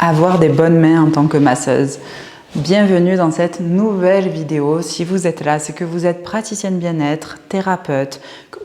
Avoir des bonnes mains en tant que masseuse. Bienvenue dans cette nouvelle vidéo. Si vous êtes là, c'est que vous êtes praticienne bien-être, thérapeute,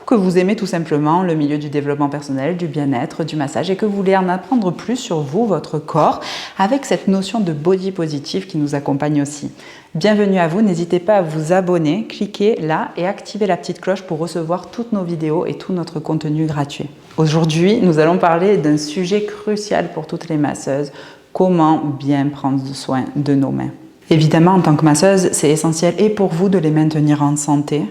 que vous aimez tout simplement le milieu du développement personnel, du bien-être, du massage et que vous voulez en apprendre plus sur vous, votre corps, avec cette notion de body positive qui nous accompagne aussi. Bienvenue à vous, n'hésitez pas à vous abonner, cliquez là et activez la petite cloche pour recevoir toutes nos vidéos et tout notre contenu gratuit. Aujourd'hui, nous allons parler d'un sujet crucial pour toutes les masseuses. Comment bien prendre soin de nos mains. Évidemment, en tant que masseuse, c'est essentiel et pour vous de les maintenir en santé,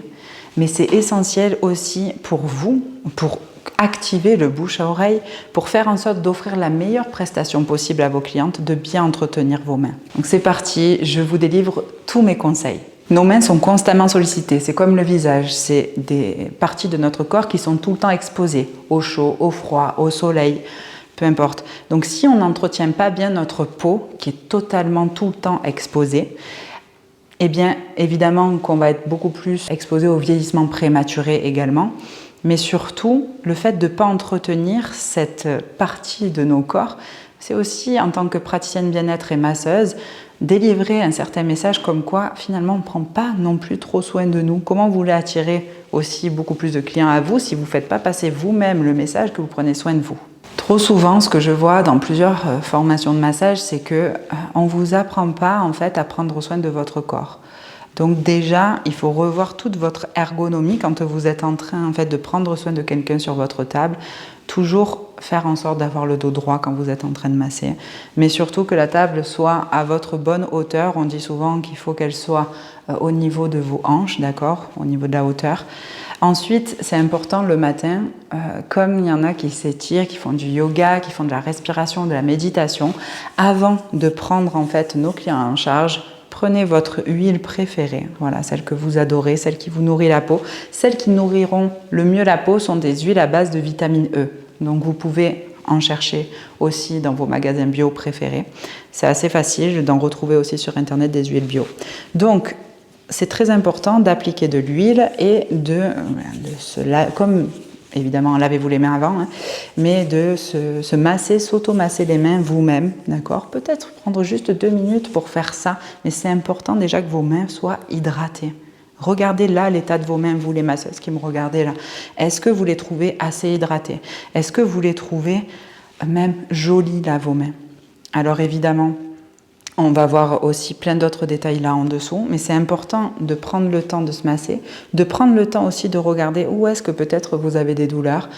mais c'est essentiel aussi pour vous, pour activer le bouche à oreille, pour faire en sorte d'offrir la meilleure prestation possible à vos clientes, de bien entretenir vos mains. Donc c'est parti, je vous délivre tous mes conseils. Nos mains sont constamment sollicitées, c'est comme le visage, c'est des parties de notre corps qui sont tout le temps exposées, au chaud, au froid, au soleil, peu importe. Donc si on n'entretient pas bien notre peau, qui est totalement tout le temps exposée, eh bien évidemment qu'on va être beaucoup plus exposé au vieillissement prématuré également, mais surtout le fait de ne pas entretenir cette partie de nos corps, c'est aussi en tant que praticienne bien-être et masseuse, délivrer un certain message comme quoi finalement on ne prend pas non plus trop soin de nous. Comment vous voulez attirer aussi beaucoup plus de clients à vous si vous ne faites pas passer vous-même le message que vous prenez soin de vous. Trop souvent, ce que je vois dans plusieurs formations de massage, c'est qu'on ne vous apprend pas en fait à prendre soin de votre corps. Donc déjà, il faut revoir toute votre ergonomie quand vous êtes en train en fait, de prendre soin de quelqu'un sur votre table. Toujours faire en sorte d'avoir le dos droit quand vous êtes en train de masser. Mais surtout que la table soit à votre bonne hauteur. On dit souvent qu'il faut qu'elle soit au niveau de vos hanches, d'accord, au niveau de la hauteur. Ensuite, c'est important le matin, comme il y en a qui s'étirent, qui font du yoga, qui font de la respiration, de la méditation, avant de prendre en fait nos clients en charge, prenez votre huile préférée, voilà, celle que vous adorez, celle qui vous nourrit la peau. Celles qui nourriront le mieux la peau sont des huiles à base de vitamine E. Donc vous pouvez en chercher aussi dans vos magasins bio préférés. C'est assez facile d'en retrouver aussi sur internet des huiles bio. Donc c'est très important d'appliquer de l'huile et comme évidemment lavez-vous les mains avant, hein, mais de se masser, s'auto-masser les mains vous-même, d'accord? Peut-être prendre juste 2 minutes pour faire ça, mais c'est important déjà que vos mains soient hydratées. Regardez là l'état de vos mains, vous les masseuses qui me regardez là. Est-ce que vous les trouvez assez hydratées? Est-ce que vous les trouvez même jolies là, vos mains? Alors évidemment, on va voir aussi plein d'autres détails là en dessous, mais c'est important de prendre le temps de se masser, de prendre le temps aussi de regarder où est-ce que peut-être vous avez des douleurs,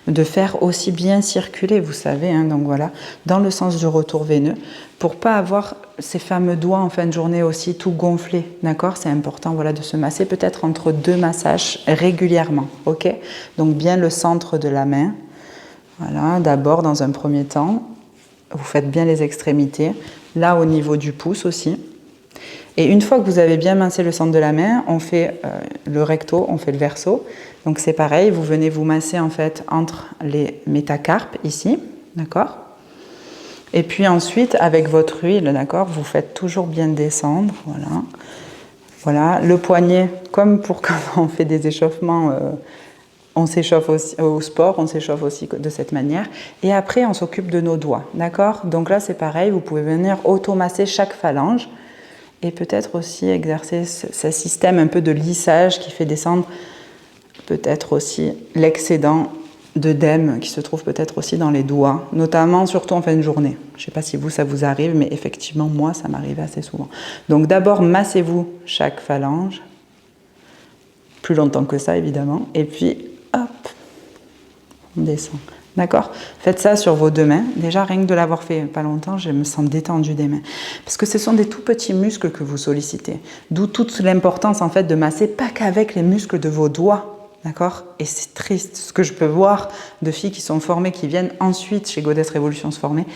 de faire aussi bien circuler, vous savez, hein, donc voilà, dans le sens du retour veineux, pour pas avoir ces fameux doigts en fin de journée aussi tout gonflés, d'accord? C'est important, voilà, de se masser peut-être entre 2 massages régulièrement, ok? Donc bien le centre de la main, voilà, d'abord dans un premier temps, vous faites bien les extrémités, là au niveau du pouce aussi. Et une fois que vous avez bien massé le centre de la main, on fait le recto, on fait le verso. Donc c'est pareil, vous venez vous masser en fait entre les métacarpes ici, d'accord? Et puis ensuite, avec votre huile, d'accord, vous faites toujours bien descendre, voilà. Voilà, le poignet, comme pour quand on fait des échauffements, on s'échauffe aussi au sport, on s'échauffe aussi de cette manière. Et après, on s'occupe de nos doigts, d'accord? Donc là, c'est pareil, vous pouvez venir automasser chaque phalange et peut-être aussi exercer ce système un peu de lissage qui fait descendre peut-être aussi l'excédent d'œdème qui se trouve peut-être aussi dans les doigts, notamment surtout en fin de journée. Je ne sais pas si vous, ça vous arrive, mais effectivement, moi, ça m'arrive assez souvent. Donc d'abord, massez-vous chaque phalange, plus longtemps que ça, évidemment, et puis hop, on descend. D'accord? Faites ça sur vos 2 mains. Déjà, rien que de l'avoir fait pas longtemps, je me sens détendue des mains. Parce que ce sont des tout petits muscles que vous sollicitez. D'où toute l'importance, en fait, de masser pas qu'avec les muscles de vos doigts. D'accord? Et c'est triste, ce que je peux voir de filles qui sont formées, qui viennent ensuite chez Goddess Révolution se former,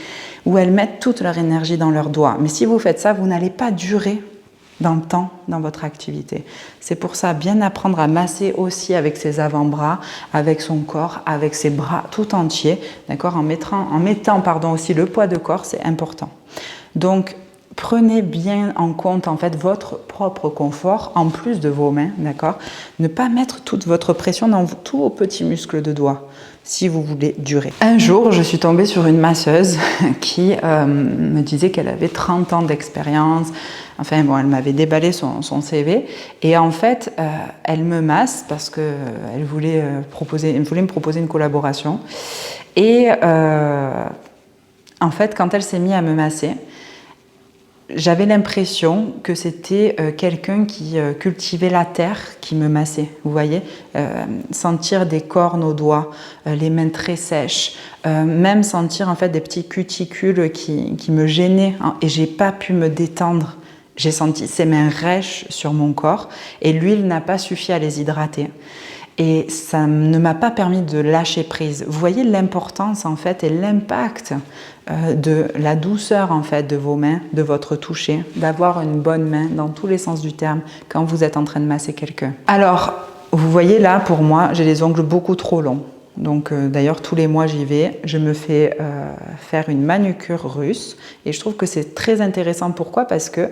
où elles mettent toute leur énergie dans leurs doigts. Mais si vous faites ça, vous n'allez pas durer dans le temps, dans votre activité. C'est pour ça, bien apprendre à masser aussi avec ses avant-bras, avec son corps, avec ses bras tout entiers, d'accord, en mettant aussi le poids de corps, c'est important. Donc, Prenez bien en compte en fait votre propre confort en plus de vos mains, d'accord? Ne pas mettre toute votre pression dans tous vos petits muscles de doigts si vous voulez durer. Un jour, je suis tombée sur une masseuse qui me disait qu'elle avait 30 ans d'expérience. Enfin bon, elle m'avait déballé son CV et en fait, elle me masse parce qu'elle voulait me proposer une collaboration. Et en fait, quand elle s'est mise à me masser, j'avais l'impression que c'était quelqu'un qui cultivait la terre qui me massait, vous voyez, sentir des cornes aux doigts, les mains très sèches, même sentir en fait des petits cuticules qui me gênaient hein, et j'ai pas pu me détendre. J'ai senti ses mains rêches sur mon corps et l'huile n'a pas suffi à les hydrater. Et ça ne m'a pas permis de lâcher prise. Vous voyez l'importance en fait et l'impact de la douceur en fait de vos mains, de votre toucher, d'avoir une bonne main dans tous les sens du terme quand vous êtes en train de masser quelqu'un. Alors, vous voyez là, pour moi, j'ai les ongles beaucoup trop longs. Donc d'ailleurs tous les mois j'y vais, je me fais faire une manucure russe et je trouve que c'est très intéressant. Pourquoi? Parce que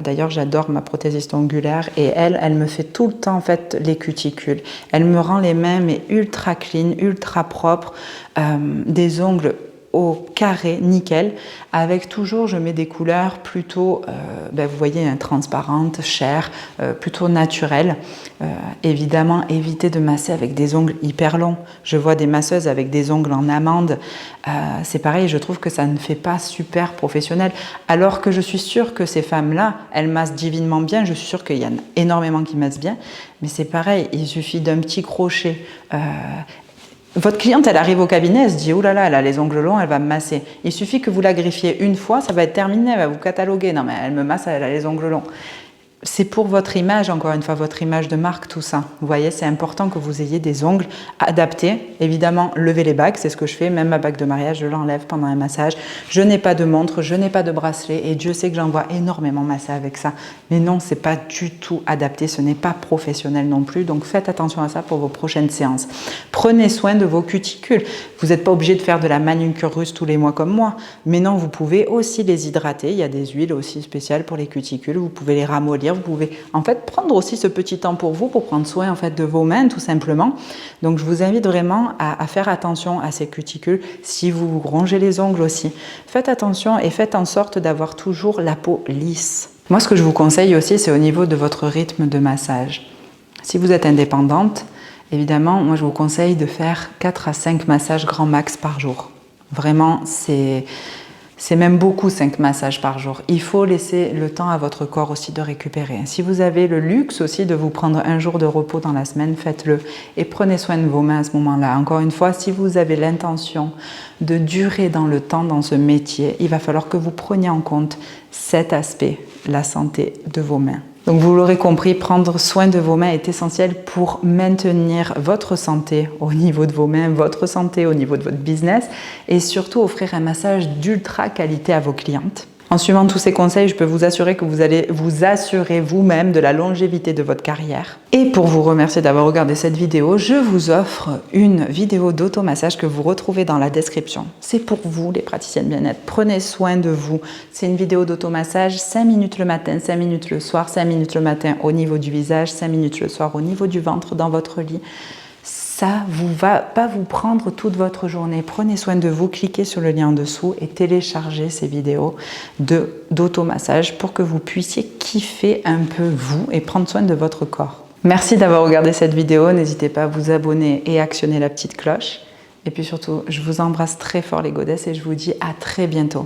d'ailleurs j'adore ma prothésiste ongulaire et elle me fait tout le temps en fait les cuticules. Elle me rend les mains mais ultra clean, ultra propres, des ongles au carré, nickel, avec toujours, je mets des couleurs plutôt, vous voyez, transparentes, chères, plutôt naturelles. Évidemment, évitez de masser avec des ongles hyper longs. Je vois des masseuses avec des ongles en amande. C'est pareil, je trouve que ça ne fait pas super professionnel. Alors que je suis sûre que ces femmes-là, elles massent divinement bien. Je suis sûre qu'il y en a énormément qui massent bien. Mais c'est pareil, il suffit d'un petit crochet. Votre cliente, elle arrive au cabinet, elle se dit « Oh là là, elle a les ongles longs, elle va me masser ». Il suffit que vous la griffiez une fois, ça va être terminé, elle va vous cataloguer. Non mais elle me masse, elle a les ongles longs. C'est pour votre image, encore une fois, votre image de marque, tout ça. Vous voyez, c'est important que vous ayez des ongles adaptés. Évidemment, levez les bagues, c'est ce que je fais. Même ma bague de mariage, je l'enlève pendant un massage. Je n'ai pas de montre, je n'ai pas de bracelet et Dieu sait que j'en vois énormément masser avec ça. Mais non, c'est pas du tout adapté, ce n'est pas professionnel non plus. Donc faites attention à ça pour vos prochaines séances. Prenez soin de vos cuticules. Vous n'êtes pas obligé de faire de la manucure russe tous les mois comme moi. Mais non, vous pouvez aussi les hydrater. Il y a des huiles aussi spéciales pour les cuticules. Vous pouvez les ramollir. Vous pouvez en fait prendre aussi ce petit temps pour vous, pour prendre soin en fait de vos mains tout simplement. Donc je vous invite vraiment à faire attention à ces cuticules. Si vous rongez les ongles aussi, faites attention et faites en sorte d'avoir toujours la peau lisse. Moi ce que je vous conseille aussi, c'est au niveau de votre rythme de massage. Si vous êtes indépendante, évidemment, moi je vous conseille de faire 4 à 5 massages grand max par jour. Vraiment, c'est même beaucoup 5 massages par jour. Il faut laisser le temps à votre corps aussi de récupérer. Si vous avez le luxe aussi de vous prendre un jour de repos dans la semaine, faites-le et prenez soin de vos mains à ce moment-là. Encore une fois, si vous avez l'intention de durer dans le temps dans ce métier, il va falloir que vous preniez en compte cet aspect, la santé de vos mains. Donc vous l'aurez compris, prendre soin de vos mains est essentiel pour maintenir votre santé au niveau de vos mains, votre santé au niveau de votre business et surtout offrir un massage d'ultra qualité à vos clientes. En suivant tous ces conseils, je peux vous assurer que vous allez vous assurer vous-même de la longévité de votre carrière. Et pour vous remercier d'avoir regardé cette vidéo, je vous offre une vidéo d'automassage que vous retrouvez dans la description. C'est pour vous, les praticiennes bien-être. Prenez soin de vous. C'est une vidéo d'automassage, 5 minutes le matin, 5 minutes le soir, 5 minutes le matin au niveau du visage, 5 minutes le soir au niveau du ventre dans votre lit. Ça ne va pas vous prendre toute votre journée. Prenez soin de vous, cliquez sur le lien en dessous et téléchargez ces vidéos d'automassage pour que vous puissiez kiffer un peu vous et prendre soin de votre corps. Merci d'avoir regardé cette vidéo. N'hésitez pas à vous abonner et actionner la petite cloche. Et puis surtout, je vous embrasse très fort les godesses et je vous dis à très bientôt.